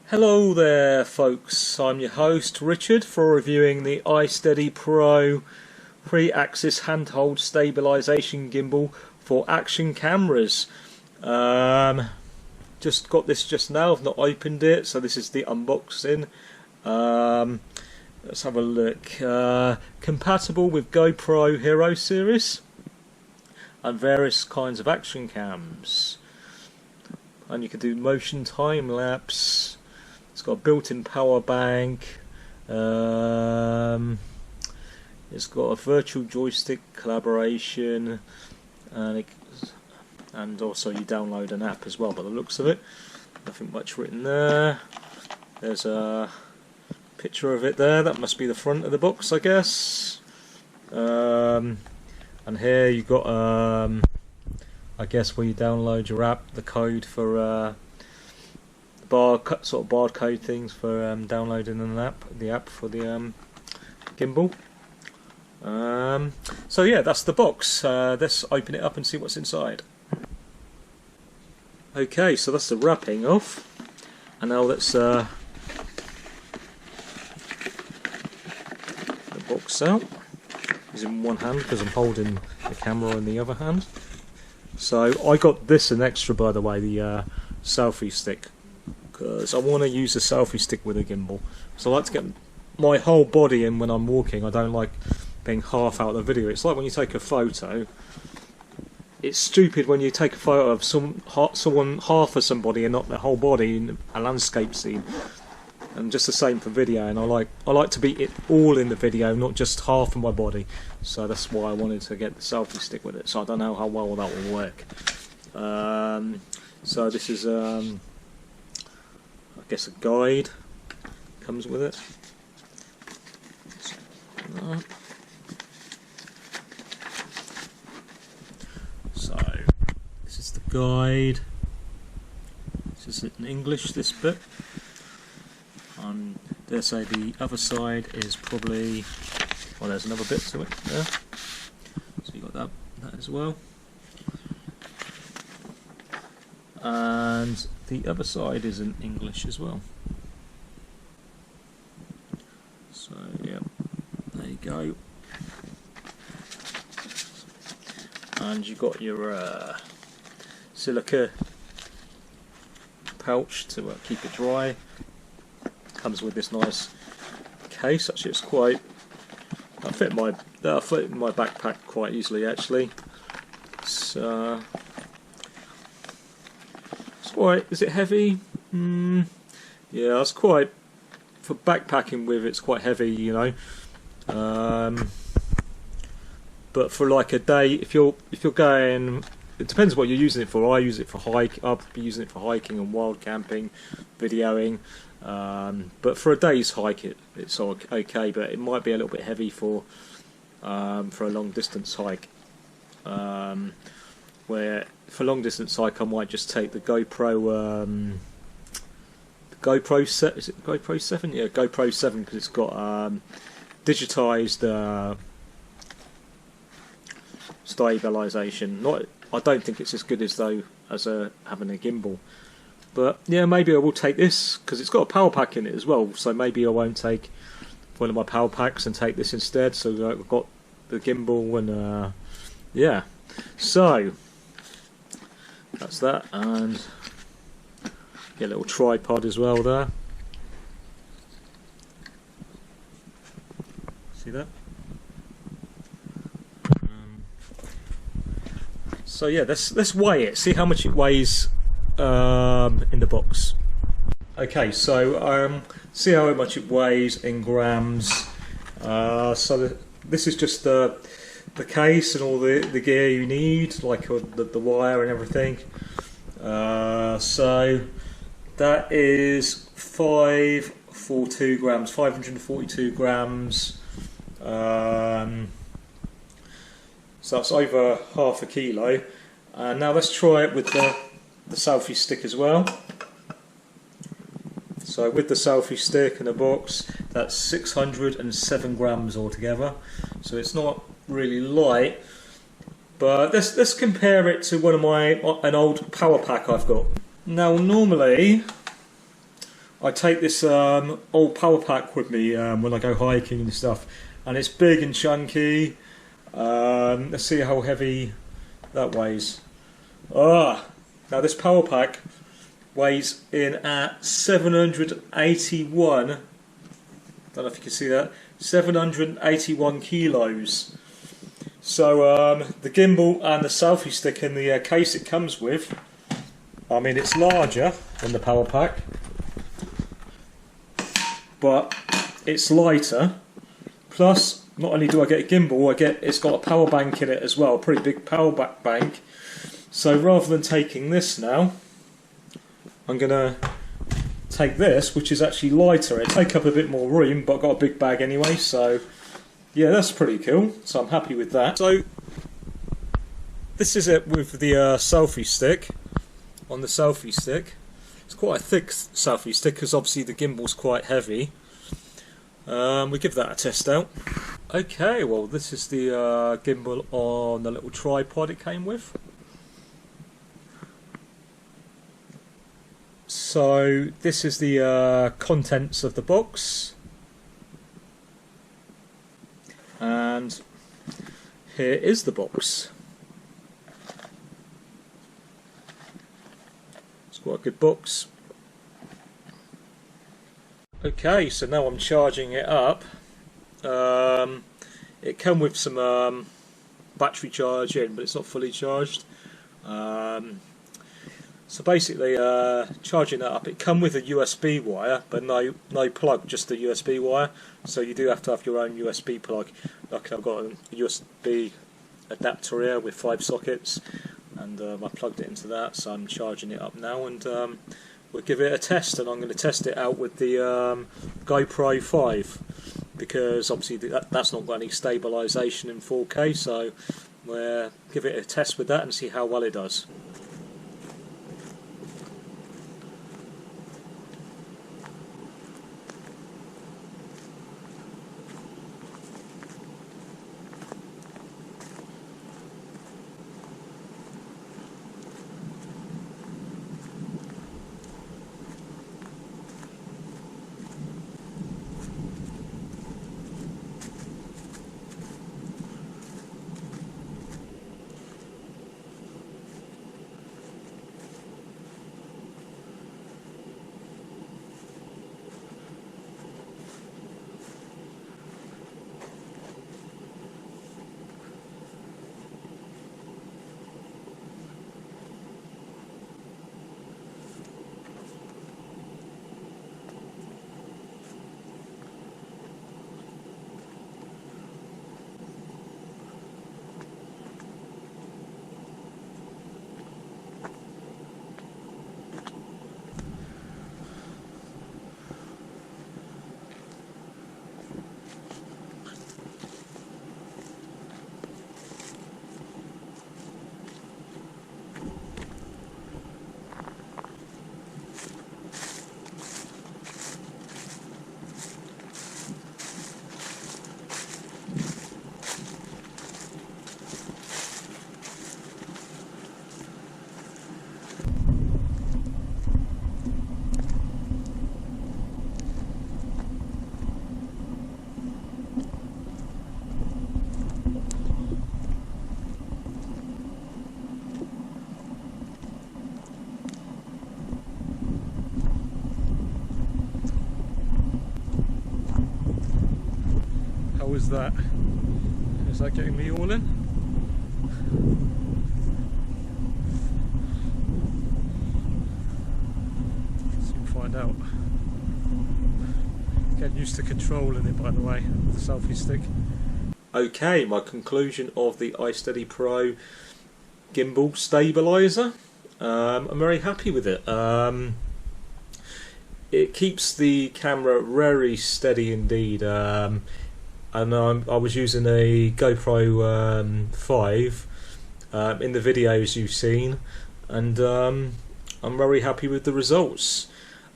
Hello there folks, I'm your host Richard for reviewing the iSteady Pro 3-axis handheld stabilization gimbal for action cameras. Just got this just now, I've not opened it, so this is the unboxing. Let's have a look. Compatible with GoPro Hero series and various kinds of action cams. And you can do motion time-lapse. It's got a built-in power bank. It's got a virtual joystick collaboration, and also you download an app as well. By the looks of it, nothing much written there. There's a picture of it there. That must be the front of the box, I guess. And here you've got, I guess, where you download your app, the code for. Sort of barcode things for downloading an app, the app for the gimbal. So yeah, that's the box. Let's open it up and see what's inside. Okay, so that's the wrapping off, and now let's the box out. It's in one hand because I'm holding the camera in the other hand. So I got this an extra, by the way, the selfie stick. Because I want to use a selfie stick with a gimbal, so I like to get my whole body in when I'm walking. I don't like being half out of the video. It's like when you take a photo, it's stupid when you take a photo of someone half of somebody and not their whole body in a landscape scene, and just the same for video. And I like to be all in the video, not just half of my body. So that's why I wanted to get the selfie stick with it. So I don't know how well that will work. So this is I guess a guide comes with it. So this is the guide. This is in English, this bit. And dare say the other side is probably, well, there's another bit to it there. So you got that as well. And the other side is in English as well. So yeah, there you go. And you got your silica pouch to keep it dry. Comes with this nice case. Actually, it's quite. That'll fit in my backpack quite easily. Actually, it's quite. Is it heavy? Yeah, it's quite. For backpacking with, it's quite heavy, you know. But for like a day, if you're going, it depends what you're using it for. I use it for I'll be using it for hiking and wild camping, videoing. But for a day's hike, it's okay. But it might be a little bit heavy for a long distance hike. Where for long distance hike, I might just take the GoPro. Is it GoPro 7? Yeah, GoPro 7, because it's got digitized stabilization. I don't think it's as good as having a gimbal. But yeah, maybe I will take this because it's got a power pack in it as well. So maybe I won't take one of my power packs and take this instead. So I've got the gimbal and yeah. So that's that, and get a little tripod as well there. See that? So yeah, let's weigh it. See how much it weighs in the box. Okay, so see how much it weighs in grams. So this is just the case and all the gear you need, like the wire and everything. So that is 542 grams, 542 grams. So that's over half a kilo. Now let's try it with the selfie stick as well. So with the selfie stick in the box, that's 607 grams altogether. So it's not really light, but let's compare it to an old power pack I've got. Now normally I take this old power pack with me when I go hiking and stuff, and it's big and chunky. Let's see how heavy that weighs. Now this power pack weighs in at 781. Don't know if you can see that. 781 kilos. So the gimbal and the selfie stick in the case it comes with, I mean, it's larger than the power pack, but it's lighter. Plus, not only do I get a gimbal, it's got a power bank in it as well, a pretty big power bank. So rather than taking this now, I'm going to take this, which is actually lighter. It'll take up a bit more room, but I've got a big bag anyway, so yeah, that's pretty cool. So I'm happy with that. So this is it with the selfie stick. On the selfie stick, it's quite a thick selfie stick because obviously the gimbal's quite heavy. We give that a test out. Okay, well this is the gimbal on the little tripod it came with. So this is the contents of the box, and here is the box. It's quite a good box. Okay, so now I'm charging it up. It came with some battery charge in, but it's not fully charged. So basically, charging that up, it come with a USB wire, but no plug, just the USB wire. So you do have to have your own USB plug. Like I've got a USB adapter here with 5 sockets, and I plugged it into that. So I'm charging it up now, and we'll give it a test. And I'm going to test it out with the GoPro 5, because obviously that's not got any stabilisation in 4K. So we'll give it a test with that and see how well it does. How is that? Is that getting me all in? Soon find out. Getting used to controlling it, by the way, with the selfie stick. Okay, my conclusion of the iSteady Pro Gimbal Stabilizer. I'm very happy with it. It keeps the camera very steady indeed. And I was using a GoPro 5 in the videos you've seen, and I'm very happy with the results.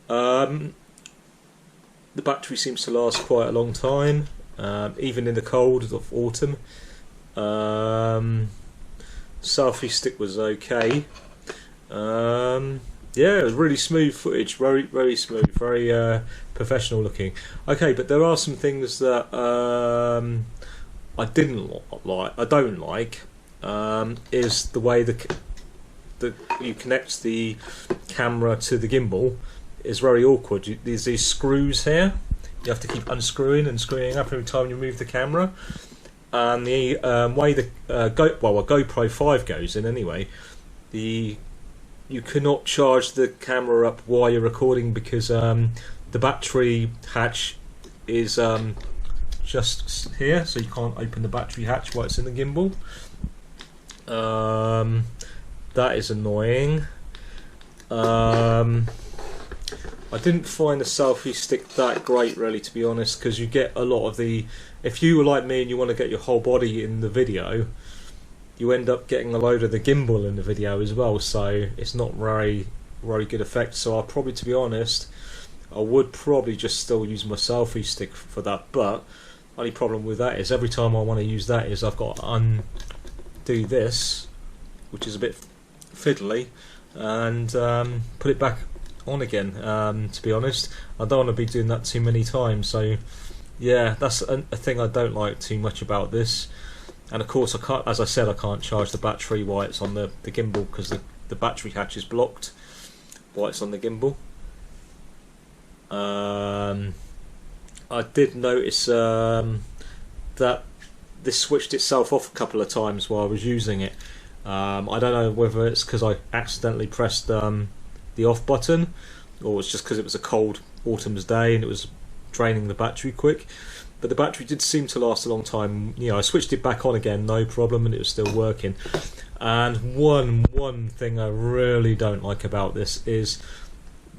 The battery seems to last quite a long time, even in the cold of autumn. Selfie stick was okay. yeah, it was really smooth footage, very smooth, very professional looking. Okay, but there are some things that I don't like. Is the way the you connect the camera to the gimbal is very awkward. There's these screws here. You have to keep unscrewing and screwing up every time you move the camera. And the way the a GoPro 5 goes in anyway, you cannot charge the camera up while you're recording because the battery hatch is just here, so you can't open the battery hatch while it's in the gimbal. That is annoying. I didn't find the selfie stick that great, really, to be honest, because you get a lot of the... If you were like me and you want to get your whole body in the video, you end up getting a load of the gimbal in the video as well, so it's not very good effect. So I'll probably, to be honest, I would probably just still use my selfie stick for that, but only problem with that is every time I want to use that is I've got to undo this, which is a bit fiddly, and put it back on again. To be honest, I don't want to be doing that too many times, so yeah, that's a thing I don't like too much about this. And of course, I can't, as I said, I can't charge the battery while it's on the gimbal because the battery hatch is blocked while it's on the gimbal. I did notice that this switched itself off a couple of times while I was using it. I don't know whether it's because I accidentally pressed the off button, or it's just because it was a cold autumn's day and it was draining the battery quick. But the battery did seem to last a long time. You know, I switched it back on again, no problem, and it was still working. And one thing I really don't like about this is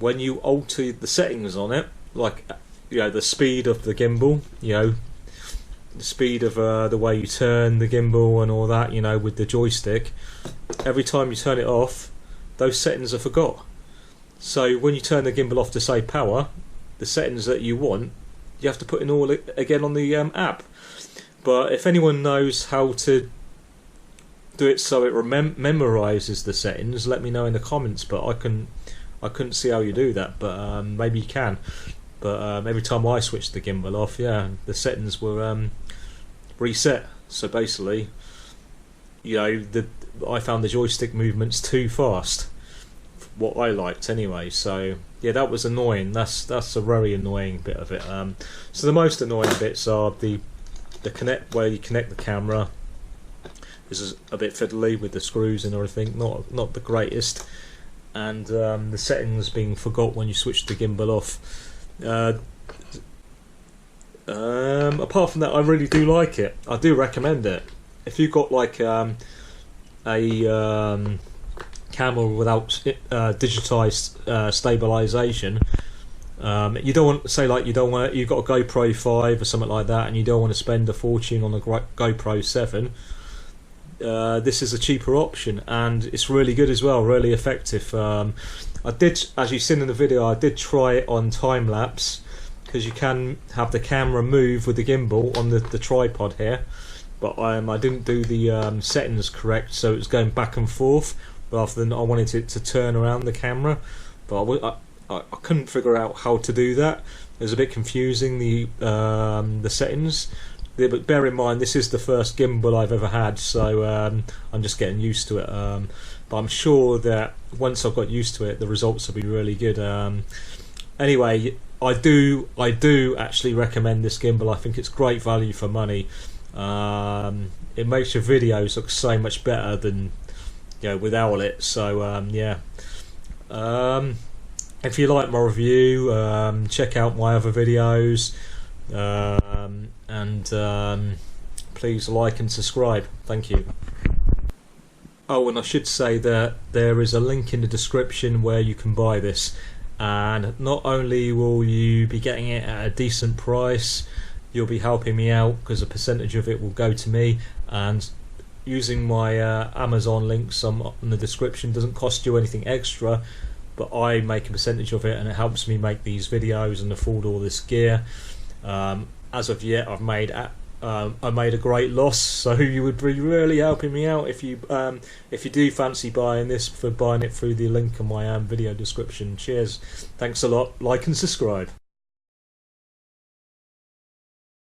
when you alter the settings on it, like, you know, the speed of the gimbal, you know, the speed of the way you turn the gimbal and all that, you know, with the joystick. Every time you turn it off, those settings are forgot. So when you turn the gimbal off to say power, the settings that you want, you have to put in all again on the app. But if anyone knows how to do it so it memorises the settings, let me know in the comments. But I couldn't see how you do that. But maybe you can. But every time I switched the gimbal off, yeah, the settings were reset. So basically, you know, I found the joystick movements too fast. What I liked anyway. So yeah, that was annoying. That's a very annoying bit of it. So the most annoying bits are the connect, where you connect the camera. This is a bit fiddly with the screws and everything. Not the greatest. And the settings being forgot when you switch the gimbal off. Apart from that, I really do like it. I do recommend it. If you've got like a camera without digitized stabilization, you don't want, say, like, you've got a GoPro 5 or something like that, and you don't want to spend a fortune on a GoPro 7. This is a cheaper option, and it's really good as well, really effective. I did, as you've seen in the video, I did try it on Time-Lapse, because you can have the camera move with the gimbal on the tripod here, but I didn't do the settings correct, so it was going back and forth rather than I wanted it to turn around the camera. But I couldn't figure out how to do that. It was a bit confusing, the settings. Yeah, but bear in mind, this is the first gimbal I've ever had, so I'm just getting used to it. But I'm sure that once I've got used to it, the results will be really good. Anyway, I do actually recommend this gimbal. I think it's great value for money. It makes your videos look so much better than, you know, without it. So yeah. If you like my review, check out my other videos, and please like and subscribe. Thank you. Oh, and I should say that there is a link in the description where you can buy this, and not only will you be getting it at a decent price, you'll be helping me out because a percentage of it will go to me, and using my Amazon links in the description doesn't cost you anything extra, but I make a percentage of it, and it helps me make these videos and afford all this gear. As of yet, I've made I made a great loss, so you would be really helping me out if you do fancy buying this, for buying it through the link in my video description. Cheers, thanks a lot, like and subscribe.